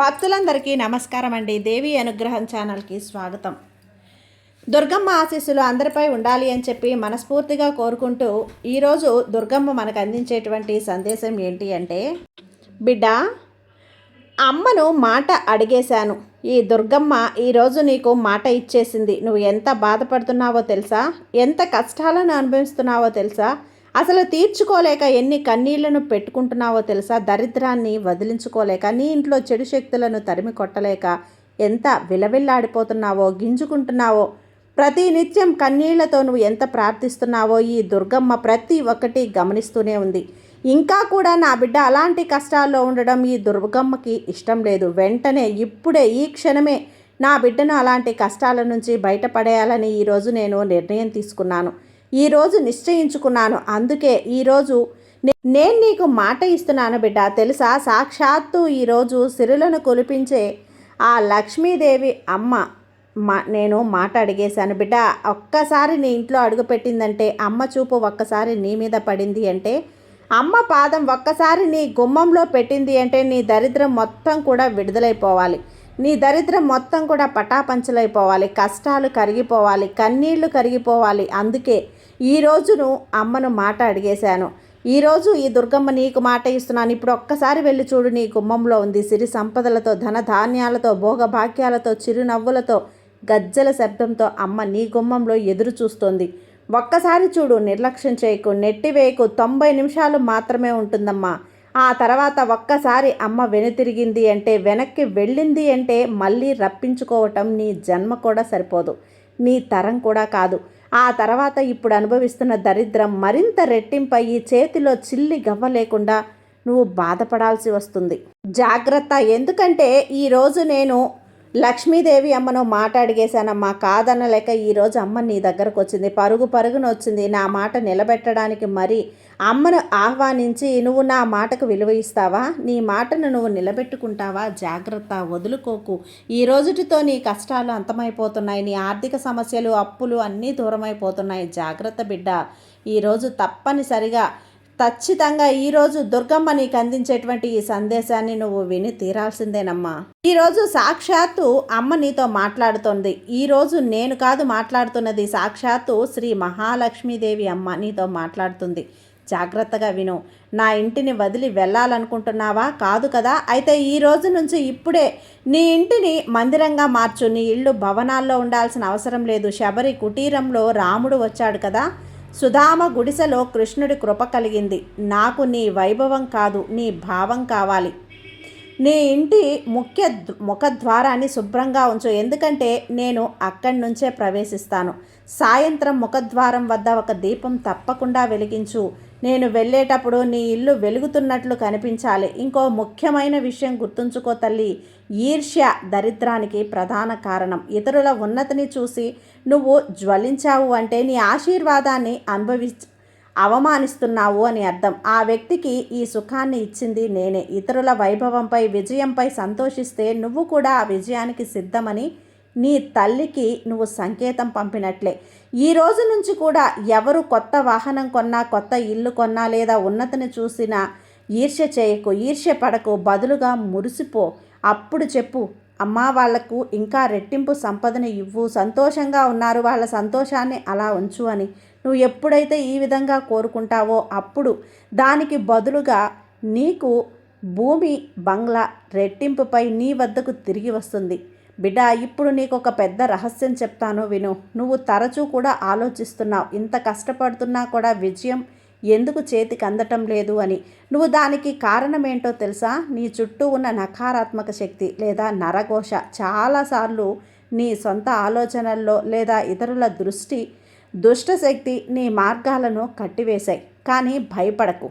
భక్తులందరికీ నమస్కారం అండి. దేవి అనుగ్రహం ఛానల్కి స్వాగతం. దుర్గమ్మ ఆశీస్సులు అందరిపై ఉండాలి అని చెప్పి మనస్ఫూర్తిగా కోరుకుంటూ ఈరోజు దుర్గమ్మ మనకు అందించేటువంటి సందేశం ఏంటి అంటే, బిడ్డ, అమ్మను మాట అడిగేశాను. ఈ దుర్గమ్మ ఈరోజు నీకు మాట ఇచ్చేసింది. నువ్వు ఎంత బాధపడుతున్నావో తెలుసా, ఎంత కష్టాలను అనుభవిస్తున్నావో తెలుసా, అసలు తీర్చుకోలేక ఎన్ని కన్నీళ్లను పెట్టుకుంటున్నావో తెలుసా, దరిద్రాన్ని వదిలించుకోలేక, నీ ఇంట్లో చెడు శక్తులను తరిమి కొట్టలేక ఎంత విలవిల్లాడిపోతున్నావో, గింజుకుంటున్నావో, ప్రతి నిత్యం కన్నీళ్లతో నువ్వు ఎంత ప్రార్థిస్తున్నావో ఈ దుర్గమ్మ ప్రతి ఒక్కటి గమనిస్తూనే ఉంది. ఇంకా కూడా నా బిడ్డ అలాంటి కష్టాల్లో ఉండడం ఈ దుర్గమ్మకి ఇష్టం లేదు. వెంటనే ఇప్పుడే ఈ క్షణమే నా బిడ్డను అలాంటి కష్టాల నుంచి బయటపడేయాలని ఈరోజు నేను నిర్ణయం తీసుకున్నాను. ఈరోజు నిశ్చయించుకున్నాను. అందుకే ఈరోజు నేను నీకు మాట ఇస్తున్నాను బిడ్డ. తెలుసా, సాక్షాత్తు ఈరోజు సిరులను కొలిపించే ఆ లక్ష్మీదేవి అమ్మ నేను మాట అడిగేశాను బిడ్డ. ఒక్కసారి నీ ఇంట్లో అడుగుపెట్టిందంటే, అమ్మ చూపు ఒక్కసారి నీ మీద పడింది అంటే, అమ్మ పాదం ఒక్కసారి నీ గుమ్మంలో పెట్టింది అంటే నీ దరిద్రం మొత్తం కూడా విడుదలైపోవాలి. నీ దరిద్రం మొత్తం కూడా పటాపంచలైపోవాలి. కష్టాలు కరిగిపోవాలి, కన్నీళ్లు కరిగిపోవాలి. అందుకే ఈరోజును అమ్మను మాట అడిగేశాను. ఈరోజు ఈ దుర్గమ్మ నీకు మాట ఇస్తున్నాను. ఇప్పుడు ఒక్కసారి వెళ్ళి చూడు, నీ గుమ్మంలో ఉంది. సిరి సంపదలతో, ధన ధాన్యాలతో, భోగభాగ్యాలతో, చిరునవ్వులతో, గజ్జల శబ్దంతో అమ్మ నీ గుమ్మంలో ఎదురు చూస్తోంది. ఒక్కసారి చూడు, నిర్లక్ష్యం చేయకు, నెట్టివేయకు. 90 నిమిషాలు మాత్రమే ఉంటుందమ్మా. ఆ తర్వాత ఒక్కసారి అమ్మ వెనుతిరిగింది అంటే, వెనక్కి వెళ్ళింది అంటే మళ్ళీ రప్పించుకోవటం నీ జన్మ కూడా సరిపోదు, నీ తరం కూడా కాదు. ఆ తర్వాత ఇప్పుడు అనుభవిస్తున్న దరిద్రం మరింత రెట్టింపయ్యి చేతిలో చిల్లి గవ్వ లేకుండా నువ్వు బాధపడాల్సి వస్తుంది. జాగ్రత్త. ఎందుకంటే ఈరోజు నేను లక్ష్మీదేవి అమ్మను మాట అడిగేశానమ్మా. కాదనలేక ఈరోజు అమ్మ నీ దగ్గరకు వచ్చింది. పరుగు పరుగున వచ్చింది నా మాట నిలబెట్టడానికి. మరి అమ్మను ఆహ్వానించి, నువ్వు నా మాటకు విలువ ఇస్తావా, నీ మాటను నువ్వు నిలబెట్టుకుంటావా? జాగ్రత్త, వదులుకోకు. ఈ రోజుటితో నీ కష్టాలు అంతమైపోతున్నాయి. నీ ఆర్థిక సమస్యలు, అప్పులు అన్నీ దూరమైపోతున్నాయి. జాగ్రత్త బిడ్డ. ఈరోజు తప్పనిసరిగా ఖచ్చితంగా ఈరోజు దుర్గమ్మ నీకు అందించేటువంటి ఈ సందేశాన్ని నువ్వు విని తీరాల్సిందేనమ్మా. ఈరోజు సాక్షాత్తు అమ్మ నీతో మాట్లాడుతోంది. ఈరోజు నేను కాదు మాట్లాడుతున్నది, సాక్షాత్తు శ్రీ మహాలక్ష్మీదేవి అమ్మ నీతో మాట్లాడుతుంది. జాగ్రత్తగా విను. నా ఇంటిని వదిలి వెళ్ళాలనుకుంటున్నావా? కాదు కదా. అయితే ఈ రోజు నుంచి ఇప్పుడే నీ ఇంటిని మందిరంగా మార్చు. నీ ఇల్లు భవనాల్లో ఉండాల్సిన అవసరం లేదు. శబరి కుటీరంలో రాముడు వచ్చాడు కదా, సుధామ గుడిసెలో కృష్ణుడి కృప కలిగింది. నాకు నీ వైభవం కాదు, నీ భావం కావాలి. నీ ఇంటి ముఖద్వారాన్ని శుభ్రంగా ఉంచు. ఎందుకంటే నేను అక్కడి నుంచే ప్రవేశిస్తాను. సాయంత్రం ముఖద్వారం వద్ద ఒక దీపం తప్పకుండా వెలిగించు. నేను వెళ్ళేటప్పుడు నీ ఇల్లు వెలుగుతున్నట్లు కనిపించాలి. ఇంకో ముఖ్యమైన విషయం గుర్తుంచుకో తల్లి, ఈర్ష్య దరిద్రానికి ప్రధాన కారణం. ఇతరుల ఉన్నతిని చూసి నువ్వు జ్వలించావు అంటే నీ ఆశీర్వాదాన్ని అవమానిస్తున్నావు అని అర్థం. ఆ వ్యక్తికి ఈ సుఖాన్ని ఇచ్చింది నేనే. ఇతరుల వైభవంపై, విజయంపై సంతోషిస్తే నువ్వు కూడా ఆ విజయానికి సిద్ధమని నీ తల్లికి నువ్వు సంకేతం పంపినట్లే. ఈ రోజు నుంచి కూడా ఎవరు కొత్త వాహనం కొన్నా, కొత్త ఇల్లు కొన్నా, లేదా ఉన్నతిని చూసినా ఈర్ష్య చేయకు, ఈర్ష్య పడకు. బదులుగా మురిసిపో. అప్పుడు చెప్పు, అమ్మా వాళ్లకు ఇంకా రెట్టింపు సంపదను ఇవ్వు, సంతోషంగా ఉన్నారు, వాళ్ళ సంతోషాన్ని అలా ఉంచు అని. నువ్వు ఎప్పుడైతే ఈ విధంగా కోరుకుంటావో అప్పుడు దానికి బదులుగా నీకు భూమి, బంగ్లా రెట్టింపుపై నీ వద్దకు తిరిగి వస్తుంది. బిడ్డ, ఇప్పుడు నీకు ఒక పెద్ద రహస్యం చెప్తాను, విను. నువ్వు తరచూ కూడా ఆలోచిస్తున్నావు, ఇంత కష్టపడుతున్నా కూడా విజయం ఎందుకు చేతికి అందటం లేదు అని. నువ్వు దానికి కారణమేంటో తెలుసా? నీ చుట్టూ ఉన్న నకారాత్మక శక్తి లేదా నరఘోష చాలాసార్లు నీ సొంత ఆలోచనల్లో లేదా ఇతరుల దుష్టశక్తి నీ మార్గాలను కట్టివేశాయి. కానీ భయపడకు,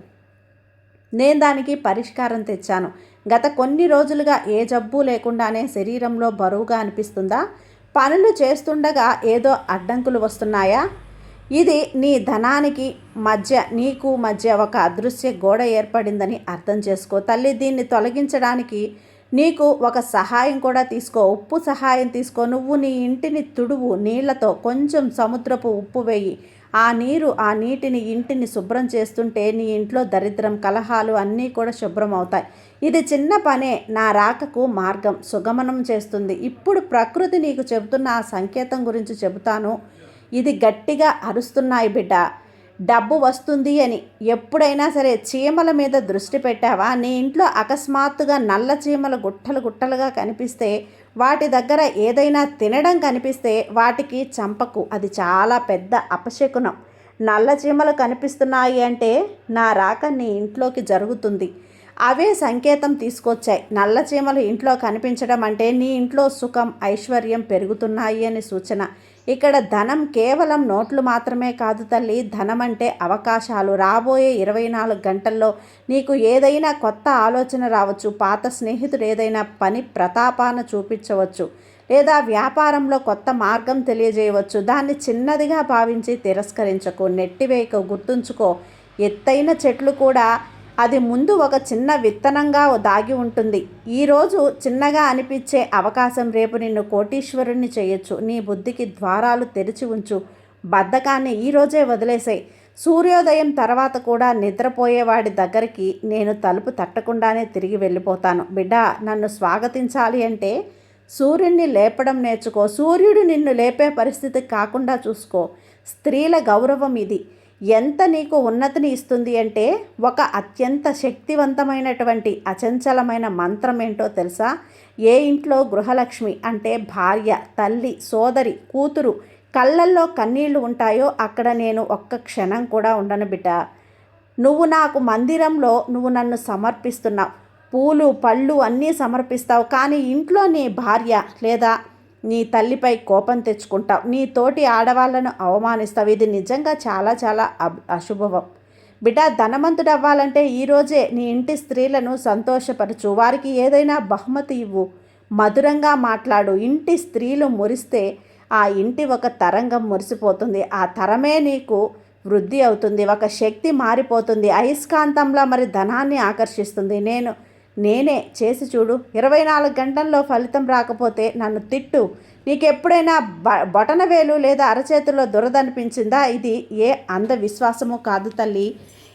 నేను దానికి పరిష్కారం తెచ్చాను. గత కొన్ని రోజులుగా ఏ జబ్బు లేకుండానే శరీరంలో బరువుగా అనిపిస్తుందా? పనులు చేస్తుండగా ఏదో అడ్డంకులు వస్తున్నాయా? ఇది నీ ధనానికి నీకు మధ్య ఒక అదృశ్య గోడ ఏర్పడిందని అర్థం చేసుకో తల్లి. దీన్ని తొలగించడానికి నీకు ఒక సహాయం కూడా తీసుకో, ఉప్పు సహాయం తీసుకో. నువ్వు నీ ఇంటిని తుడువు నీళ్లతో, కొంచెం సముద్రపు ఉప్పు వేయి. ఆ నీటిని ఇంటిని శుభ్రం చేస్తుంటే నీ ఇంట్లో దరిద్రం, కలహాలు అన్నీ కూడా శుభ్రం అవుతాయి. ఇది చిన్న పనే నా రాకకు మార్గం సుగమనం చేస్తుంది. ఇప్పుడు ప్రకృతి నీకు చెబుతున్న ఆ సంకేతం గురించి చెబుతాను. ఇది గట్టిగా అరుస్తున్నాయి బిడ్డ, డబ్బు వస్తుంది అని. ఎప్పుడైనా సరే చీమల మీద దృష్టి పెట్టావా? నీ ఇంట్లో అకస్మాత్తుగా నల్ల చీమలు గుట్టలు గుట్టలుగా కనిపిస్తే, వాటి దగ్గర ఏదైనా తినడం కనిపిస్తే వాటికి చంపకు, అది చాలా పెద్ద అపశకునం. నల్ల చీమలు కనిపిస్తున్నాయి అంటే నా రాక నీ ఇంట్లోకి జరుగుతుంది. అవే సంకేతం తీసుకొచ్చాయి. నల్ల చీమలు ఇంట్లో కనిపించడం అంటే నీ ఇంట్లో సుఖం, ఐశ్వర్యం పెరుగుతున్నాయి అని సూచన. ఇక్కడ ధనం కేవలం నోట్లు మాత్రమే కాదు తల్లి. ధనం అంటే అవకాశాలు. రాబోయే 24 గంటల్లో నీకు ఏదైనా కొత్త ఆలోచన రావచ్చు. పాత స్నేహితుడు ఏదైనా పని ప్రతాపాన చూపించవచ్చు, లేదా వ్యాపారంలో కొత్త మార్గం తెలియజేయవచ్చు. దాన్ని చిన్నదిగా భావించి తిరస్కరించకు, నెట్టివేయకు. గుర్తుంచుకో, ఎత్తైన చెట్లు కూడా అది ముందు ఒక చిన్న విత్తనంగా దాగి ఉంటుంది. ఈరోజు చిన్నగా అనిపించే అవకాశం రేపు నిన్ను కోటీశ్వరుణ్ణి చేయొచ్చు. నీ బుద్ధికి ద్వారాలు తెరిచి ఉంచు. బద్ధకాన్ని ఈరోజే వదిలేసాయి. సూర్యోదయం తర్వాత కూడా నిద్రపోయేవాడి దగ్గరికి నేను తలుపు తట్టకుండానే తిరిగి వెళ్ళిపోతాను. బిడ్డ, నన్ను స్వాగతించాలి అంటే సూర్యుడిని లేపడం నేర్చుకో. సూర్యుడు నిన్ను లేపే పరిస్థితి కాకుండా చూసుకో. స్త్రీల గౌరవం ఇది ఎంత నీకు ఉన్నతిని ఇస్తుంది అంటే, ఒక అత్యంత శక్తివంతమైనటువంటి అచంచలమైన మంత్రం ఏంటో తెలుసా? ఏ ఇంట్లో గృహలక్ష్మి అంటే భార్య, తల్లి, సోదరి, కూతురు కళ్ళల్లో కన్నీళ్లు ఉంటాయో అక్కడ నేను ఒక్క క్షణం కూడా ఉండను బిడ్డ. నువ్వు నాకు మందిరంలో నువ్వు నన్ను సమర్పిస్తున్నావు, పూలు పళ్ళు అన్నీ సమర్పిస్తావు. కానీ ఇంట్లో నీ భార్య లేదా నీ తల్లిపై కోపం తెచ్చుకుంటావు, నీ తోటి ఆడవాళ్లను అవమానిస్తావు. ఇది నిజంగా చాలా చాలా అశుభవం. బిడ్డ, ధనవంతుడు అవ్వాలంటే ఈరోజే నీ ఇంటి స్త్రీలను సంతోషపరచు. వారికి ఏదైనా బహుమతి ఇవ్వు, మధురంగా మాట్లాడు. ఇంటి స్త్రీలు మురిస్తే ఆ ఇంటి ఒక తరంగం మురిసిపోతుంది. ఆ తరమే నీకు వృద్ధి అవుతుంది. ఒక శక్తి మారిపోతుంది. అయస్కాంతంలా మరి ధనాన్ని ఆకర్షిస్తుంది. నేనే చేసి చూడు. 24 గంటల్లో ఫలితం రాకపోతే నన్ను తిట్టు. నీకెప్పుడైనా బొటనవేలు లేదా అరచేతిలో దురదనిపించిందా? ఇది ఏ అంధవిశ్వాసము కాదు తల్లి,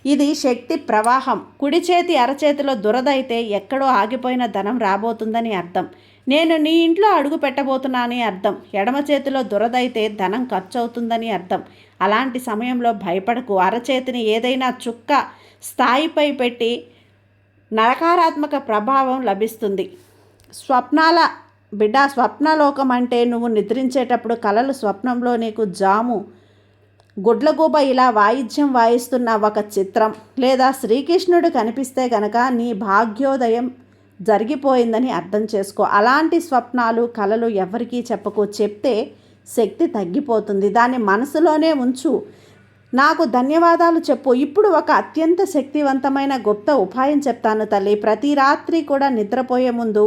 ఇది శక్తి ప్రవాహం. కుడి చేతి అరచేతిలో దురదైతే ఎక్కడో ఆగిపోయిన ధనం రాబోతుందని అర్థం. నేను నీ ఇంట్లో అడుగు పెట్టబోతున్నానని అర్థం. ఎడమ చేతిలో దురదైతే ధనం ఖర్చు అవుతుందని అర్థం. అలాంటి సమయంలో భయపడకు. అరచేతిని ఏదైనా చుక్క స్థాయిపై పెట్టి నరకారాత్మక ప్రభావం లభిస్తుంది. స్వప్నలోకం అంటే నువ్వు నిద్రించేటప్పుడు కలలు, స్వప్నంలో నీకు జాము, గుడ్లగూబ ఇలా వాయిద్యం వాయిస్తున్న ఒక చిత్రం, లేదా శ్రీకృష్ణుడు కనిపిస్తే గనక నీ భాగ్యోదయం జరిగిపోయిందని అర్థం చేసుకో. అలాంటి స్వప్నాలు, కలలు ఎవరికీ చెప్పకు. చెప్తే శక్తి తగ్గిపోతుంది. దాన్ని మనసులోనే ఉంచు. నాకు ధన్యవాదాలు చెప్పు. ఇప్పుడు ఒక అత్యంత శక్తివంతమైన గొప్ప ఉపాయం చెప్తాను తల్లి. ప్రతి రాత్రి కూడా నిద్రపోయే ముందు,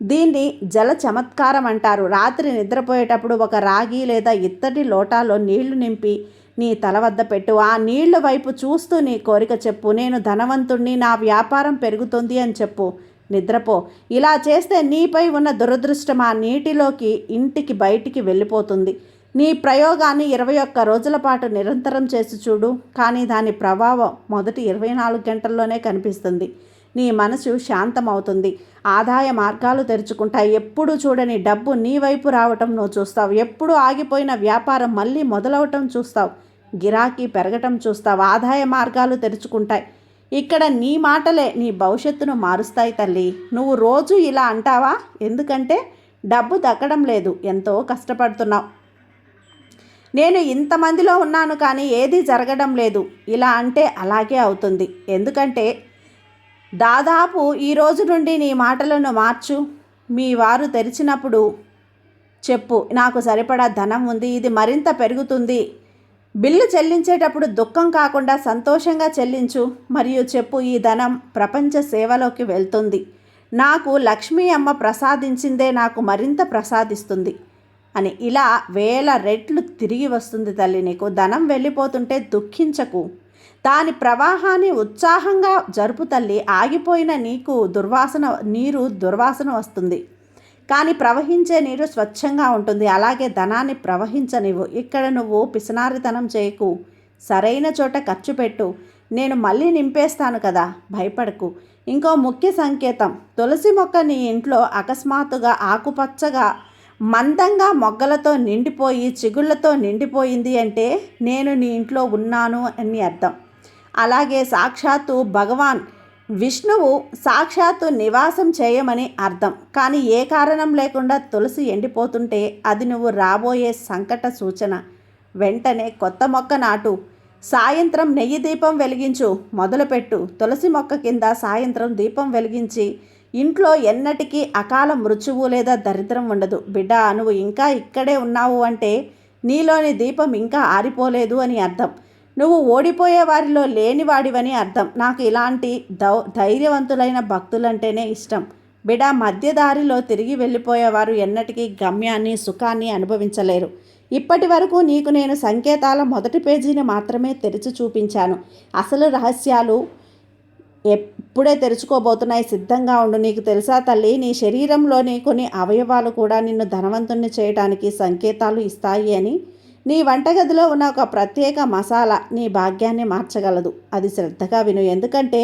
దీన్ని జల చమత్కారం అంటారు. రాత్రి నిద్రపోయేటప్పుడు ఒక రాగి లేదా ఇత్తడి లోటాలో నీళ్లు నింపి నీ తల వద్ద పెట్టు. ఆ నీళ్ల వైపు చూస్తూ నీ కోరిక చెప్పు. నేను ధనవంతుణ్ణి, నా వ్యాపారం పెరుగుతుంది అని చెప్పు. నిద్రపో. ఇలా చేస్తే నీపై ఉన్న దురదృష్టం ఆ నీటిలోకి, ఇంటికి బయటికి వెళ్ళిపోతుంది. నీ ప్రయోగాన్ని 21 రోజుల పాటు నిరంతరం చేసి చూడు. కానీ దాని ప్రభావం మొదటి 24 గంటల్లోనే కనిపిస్తుంది. నీ మనసు శాంతమవుతుంది. ఆదాయ మార్గాలు తెరుచుకుంటాయి. ఎప్పుడు చూడని డబ్బు నీ వైపు రావటం నువ్వు చూస్తావు. ఎప్పుడు ఆగిపోయిన వ్యాపారం మళ్ళీ మొదలవటం చూస్తావు. గిరాకీ పెరగటం చూస్తావు. ఆదాయ మార్గాలు తెరుచుకుంటాయి. ఇక్కడ నీ మాటలే నీ భవిష్యత్తును మారుస్తాయి తల్లి. నువ్వు రోజు ఇలా అంటావా? ఎందుకంటే డబ్బు దక్కడం లేదు, ఎంతో కష్టపడుతున్నావు. నేను ఇంతమందిలో ఉన్నాను కానీ ఏదీ జరగడం లేదు. ఇలా అంటే అలాగే అవుతుంది. ఎందుకంటే దాదాపు ఈ రోజు నుండి నీ మాటలను మార్చు. మీ వారు తెరిచినప్పుడు చెప్పు, నాకు సరిపడా ధనం ఉంది, ఇది మరింత పెరుగుతుంది. బిల్లు చెల్లించేటప్పుడు దుఃఖం కాకుండా సంతోషంగా చెల్లించు. మరియు చెప్పు, ఈ ధనం ప్రపంచ సేవలోకి వెళ్తుంది. నాకు లక్ష్మీ అమ్మ ప్రసాదించిందే నాకు మరింత ప్రసాదిస్తుంది అని. ఇలా 1000 రెట్లు తిరిగి వస్తుంది తల్లి నీకు. ధనం వెళ్ళిపోతుంటే దుఃఖించకు. దాని ప్రవాహాన్ని ఉత్సాహంగా జరుపు తల్లి. ఆగిపోయిన నీరు దుర్వాసన వస్తుంది, కానీ ప్రవహించే నీరు స్వచ్ఛంగా ఉంటుంది. అలాగే ధనాన్ని ప్రవహించనివ్వు. ఇక్కడ నువ్వు పిసినారితనం చేయకు, సరైన చోట ఖర్చు పెట్టు. నేను మళ్ళీ నింపేస్తాను కదా, భయపడకు. ఇంకో ముఖ్య సంకేతం, తులసి మొక్క నీ ఇంట్లో అకస్మాత్తుగా ఆకుపచ్చగా మందంగా మొగ్గలతో నిండిపోయి చిగుళ్లతో నిండిపోయింది అంటే నేను నీ ఇంట్లో ఉన్నాను అని అర్థం. అలాగే సాక్షాత్తు భగవాన్ విష్ణువు సాక్షాత్తు నివాసం చేయమని అర్థం. కానీ ఏ కారణం లేకుండా తులసి ఎండిపోతుంటే అది నువ్వు రాబోయే సంకట సూచన. వెంటనే కొత్త మొక్క నాటు. సాయంత్రం నెయ్యి దీపం వెలిగించు, మొదలుపెట్టు. తులసి మొక్క కింద సాయంత్రం దీపం వెలిగించి ఇంట్లో ఎన్నటికీ అకాల మృత్యువు లేదా దరిద్రం ఉండదు. బిడ్డ, నువ్వు ఇంకా ఇక్కడే ఉన్నావు అంటే నీలోని దీపం ఇంకా ఆరిపోలేదు అని అర్థం. నువ్వు ఓడిపోయే వారిలో లేనివాడివని అర్థం. నాకు ఇలాంటి ధైర్యవంతులైన భక్తులంటేనే ఇష్టం. బిడ్డ, మధ్యదారిలో తిరిగి వెళ్ళిపోయేవారు ఎన్నటికీ గమ్యాన్ని సుఖాన్ని అనుభవించలేరు. ఇప్పటి వరకు నీకు నేను సంకేతాల మొదటి పేజీని మాత్రమే తెరిచి చూపించాను. అసలు రహస్యాలు ఎప్పుడే తెరుచుకోబోతున్నాయి, సిద్ధంగా ఉండు. నీకు తెలుసా తల్లి, నీ శరీరంలోని కొన్ని అవయవాలు కూడా నిన్ను ధనవంతుణ్ణి చేయడానికి సంకేతాలు ఇస్తాయి అని. నీ వంటగదిలో ఉన్న ఒక ప్రత్యేక మసాలా నీ భాగ్యాన్ని మార్చగలదు. అది శ్రద్ధగా విను, ఎందుకంటే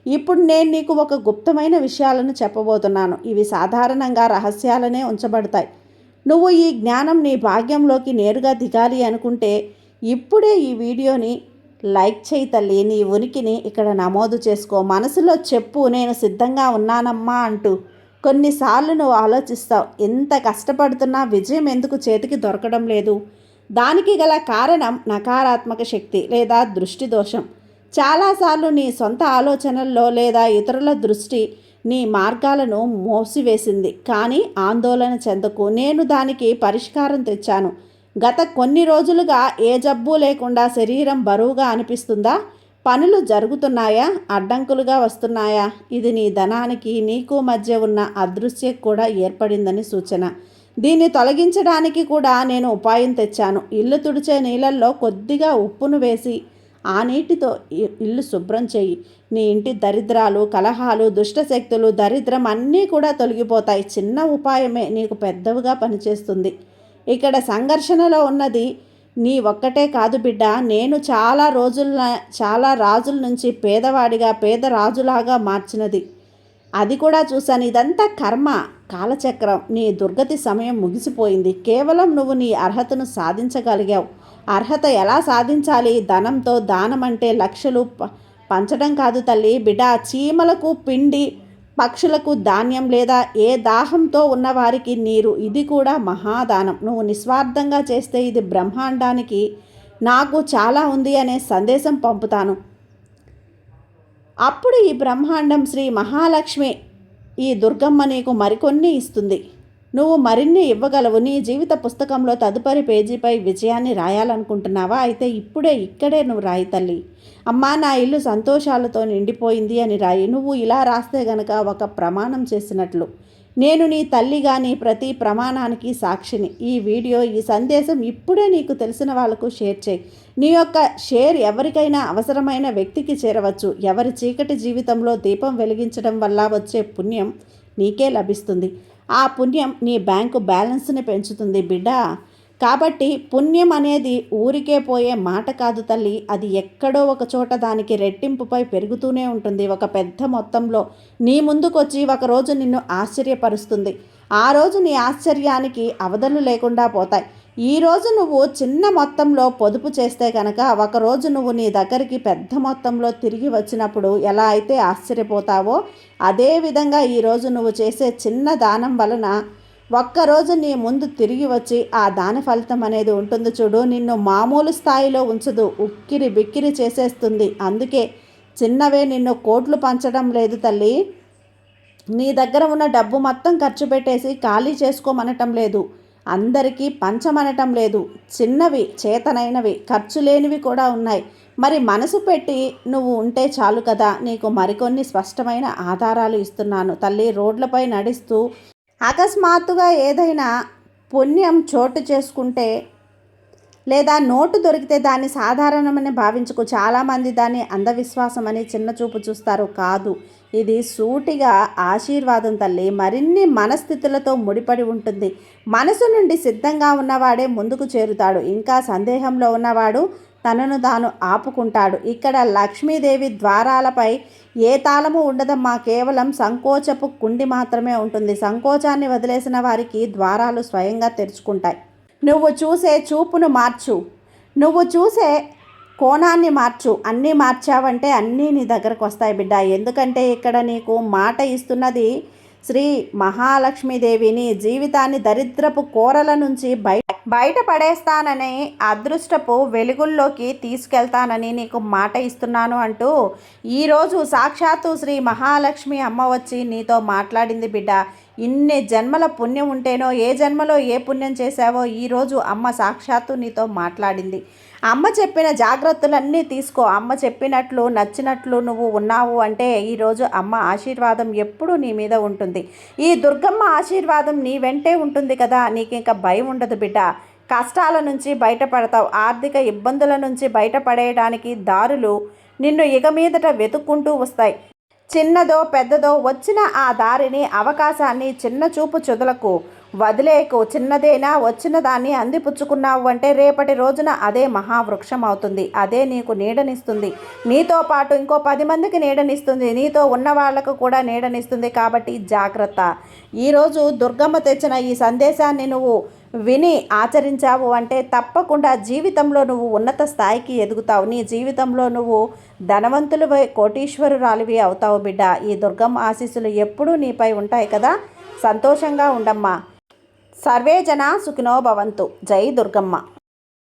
ఇప్పుడు నేను నీకు ఒక గుప్తమైన విషయాలను చెప్పబోతున్నాను. ఇవి సాధారణంగా రహస్యాలనే ఉంచబడతాయి. నువ్వు ఈ జ్ఞానం నీ భాగ్యంలోకి నేరుగా దిగాలి అనుకుంటే ఇప్పుడే ఈ వీడియోని లైక్ చేయి తల్లి. నీ ఉనికిని ఇక్కడ నమోదు చేసుకో. మనసులో చెప్పు, నేను సిద్ధంగా ఉన్నానమ్మా అంటూ. కొన్నిసార్లు నువ్వు ఆలోచిస్తావు, ఎంత కష్టపడుతున్నా విజయం ఎందుకు చేతికి దొరకడం లేదు? దానికి గల కారణం నకారాత్మక శక్తి లేదా దృష్టి దోషం. చాలాసార్లు నీ సొంత ఆలోచనల్లో లేదా ఇతరుల దృష్టి నీ మార్గాలను మోసివేసింది. కానీ ఆందోళన చెందకు, నేను దానికి పరిష్కారం తెచ్చాను. గత కొన్ని రోజులుగా ఏ జబ్బు లేకుండా శరీరం బరువుగా అనిపిస్తుందా? పనులు జరుగుతున్నాయా? అడ్డంకులుగా వస్తున్నాయా? ఇది నీ ధనానికి నీకు మధ్య ఉన్న అదృశ్యం కూడా ఏర్పడిందని సూచన. దీన్ని తొలగించడానికి కూడా నేను ఉపాయం తెచ్చాను. ఇల్లు తుడిచే నీళ్ళల్లో కొద్దిగా ఉప్పును వేసి ఆ నీటితో ఇల్లు శుభ్రం చెయ్యి. నీ ఇంటి దరిద్రాలు, కలహాలు, దుష్టశక్తులు, దరిద్రం అన్నీ కూడా తొలగిపోతాయి. చిన్న ఉపాయమే నీకు పెద్దవిగా పనిచేస్తుంది. ఇక్కడ సంఘర్షణలో ఉన్నది నీ ఒక్కటే కాదు బిడ్డ. నేను చాలా రాజుల నుంచి పేదవాడిగా పేద రాజులాగా మార్చినది అది కూడా చూశాను. ఇదంతా కర్మ, కాలచక్రం. నీ దుర్గతి సమయం ముగిసిపోయింది. కేవలం నువ్వు నీ అర్హతను సాధించగలిగావు. అర్హత ఎలా సాధించాలి? ధనంతో. దానం అంటే లక్షలు పంచడం కాదు తల్లి. బిడ్డ, చీమలకు పిండి, పక్షులకు ధాన్యం లేదా ఏ దాహంతో ఉన్నవారికి నీరు, ఇది కూడా మహాదానం. నువ్వు నిస్వార్థంగా చేస్తే ఇది బ్రహ్మాండానికి నాకు చాలా ఉంది అనే సందేశం పంపుతాను. అప్పుడు ఈ బ్రహ్మాండం శ్రీ మహాలక్ష్మి ఈ దుర్గమ్మ నీకు మరికొన్ని ఇస్తుంది. నువ్వు మరిన్ని ఇవ్వగలవు. నీ జీవిత పుస్తకంలో తదుపరి పేజీపై విజయాన్ని రాయాలనుకుంటున్నావా? అయితే ఇక్కడే నువ్వు రాయి తల్లి. అమ్మా, నా ఇల్లు సంతోషాలతో నిండిపోయింది అని రాయి. నువ్వు ఇలా రాస్తే గనక ఒక ప్రమాణం చేసినట్లు. నేను నీ తల్లిగా నీ ప్రతి ప్రమాణానికి సాక్షిని. ఈ వీడియో, ఈ సందేశం ఇప్పుడే నీకు తెలిసిన వాళ్ళకు షేర్ చేయి. నీ యొక్క షేర్ ఎవరికైనా అవసరమైన వ్యక్తికి చేరవచ్చు. ఎవరి చీకటి జీవితంలో దీపం వెలిగించడం వల్ల వచ్చే పుణ్యం నీకే లభిస్తుంది. ఆ పుణ్యం నీ బ్యాంకు బ్యాలెన్స్ని పెంచుతుంది బిడ్డ. కాబట్టి పుణ్యం అనేది ఊరికే పోయే మాట కాదు తల్లి. అది ఎక్కడో ఒక చోట దానికి రెట్టింపుపై పెరుగుతూనే ఉంటుంది. ఒక పెద్ద మొత్తంలో నీ ముందుకొచ్చి ఒకరోజు నిన్ను ఆశ్చర్యపరుస్తుంది. ఆ రోజు నీ ఆశ్చర్యానికి అవధులు లేకుండా పోతాయి. ఈరోజు నువ్వు చిన్న మొత్తంలో పొదుపు చేస్తే కనుక ఒకరోజు నువ్వు నీ దగ్గరికి పెద్ద మొత్తంలో తిరిగి వచ్చినప్పుడు ఎలా అయితే ఆశ్చర్యపోతావో, అదేవిధంగా ఈరోజు నువ్వు చేసే చిన్న దానం వలన ఒక్కరోజు నీ ముందు తిరిగి వచ్చి ఆ దాని ఫలితం అనేది ఉంటుంది చూడు. నిన్ను మామూలు స్థాయిలో ఉంచదు, ఉక్కిరి బిక్కిరి చేసేస్తుంది. అందుకే చిన్నవే నిన్ను కోట్లు పంచడం లేదు తల్లి. నీ దగ్గర ఉన్న డబ్బు మొత్తం ఖర్చు పెట్టేసి ఖాళీ చేసుకోమనటం లేదు, అందరికీ పంచమనటం లేదు. చిన్నవి, చేతనైనవి, ఖర్చు లేనివి కూడా ఉన్నాయి. మరి మనసు పెట్టి నువ్వు ఉంటే చాలు కదా. నీకు మరికొన్ని స్పష్టమైన ఆధారాలు ఇస్తున్నాను తల్లి. రోడ్లపై నడుస్తూ అకస్మాత్తుగా ఏదైనా పుణ్యం చోటు చేసుకుంటే లేదా నోటు దొరికితే దాన్ని సాధారణమని భావించుకు. చాలామంది దాన్ని అంధవిశ్వాసం అని చిన్న చూపు చూస్తారు. కాదు, ఇది సూటిగా ఆశీర్వాదం తల్లి. మరిన్ని మనస్థితులతో ముడిపడి ఉంటుంది. మనసు నుండి సిద్ధంగా ఉన్నవాడే ముందుకు చేరుతాడు. ఇంకా సందేహంలో ఉన్నవాడు తనను తాను ఆపుకుంటాడు. ఇక్కడ లక్ష్మీదేవి ద్వారాలపై ఏ తాళము ఉండదమ్మా, కేవలం సంకోచపు కుండి మాత్రమే ఉంటుంది. సంకోచాన్ని వదిలేసిన వారికి ద్వారాలు స్వయంగా తెరుచుకుంటాయి. నువ్వు చూసే చూపును మార్చు, నువ్వు చూసే కోణాన్ని మార్చు. అన్నీ మార్చావంటే అన్నీ నీ దగ్గరకు వస్తాయి బిడ్డ. ఎందుకంటే ఇక్కడ నీకు మాట ఇస్తున్నది శ్రీ మహాలక్ష్మీదేవిని. జీవితాన్ని దరిద్రపు కోరల నుంచి బయటపడేస్తానని, అదృష్టపు వెలుగుల్లోకి తీసుకెళ్తానని నీకు మాట ఇస్తున్నాను అంటూ ఈరోజు సాక్షాత్తు శ్రీ మహాలక్ష్మి అమ్మ వచ్చి నీతో మాట్లాడింది బిడ్డ. ఇన్ని జన్మల పుణ్యం ఉంటేనో, ఏ జన్మలో ఏ పుణ్యం చేశావో ఈరోజు అమ్మ సాక్షాత్తు నీతో మాట్లాడింది. అమ్మ చెప్పిన జాగ్రత్తలన్నీ తీసుకో. అమ్మ చెప్పినట్లు నచ్చినట్లు నువ్వు ఉన్నావు అంటే ఈరోజు అమ్మ ఆశీర్వాదం ఎప్పుడూ నీ మీద ఉంటుంది. ఈ దుర్గమ్మ ఆశీర్వాదం నీ వెంటే ఉంటుంది కదా. నీకు ఇంకా భయం ఉండదు బిడ్డ. కష్టాల నుంచి బయటపడతావు. ఆర్థిక ఇబ్బందుల నుంచి బయటపడేయడానికి దారులు నిన్ను ఇక మీదట వెతుక్కుంటూ వస్తాయి. చిన్నదో పెద్దదో వచ్చిన ఆ దారిని, అవకాశాన్ని చిన్న చూపు చుదలకు వదిలేకు. చిన్నదైనా వచ్చిన దాన్ని అందిపుచ్చుకున్నావు అంటే రేపటి రోజున అదే మహావృక్షం అవుతుంది. అదే నీకు నీడనిస్తుంది. నీతో పాటు ఇంకో 10 మందికి నీడనిస్తుంది. నీతో ఉన్న వాళ్లకు కూడా నీడనిస్తుంది. కాబట్టి జాగ్రత్త. ఈరోజు దుర్గమ్మ తెచ్చిన ఈ సందేశాన్ని నువ్వు విని ఆచరించావు అంటే తప్పకుండా జీవితంలో నువ్వు ఉన్నత స్థాయికి ఎదుగుతావు. నీ జీవితంలో నువ్వు ధనవంతులవై కోటీశ్వరురాలివి అవుతావు బిడ్డ. ఈ దుర్గమ్మ ఆశీస్సులు ఎప్పుడూ నీపై ఉంటాయి కదా. సంతోషంగా ఉండమ్మా. సర్వే జన సుఖినో భవంతు. జై దుర్గమ్మ.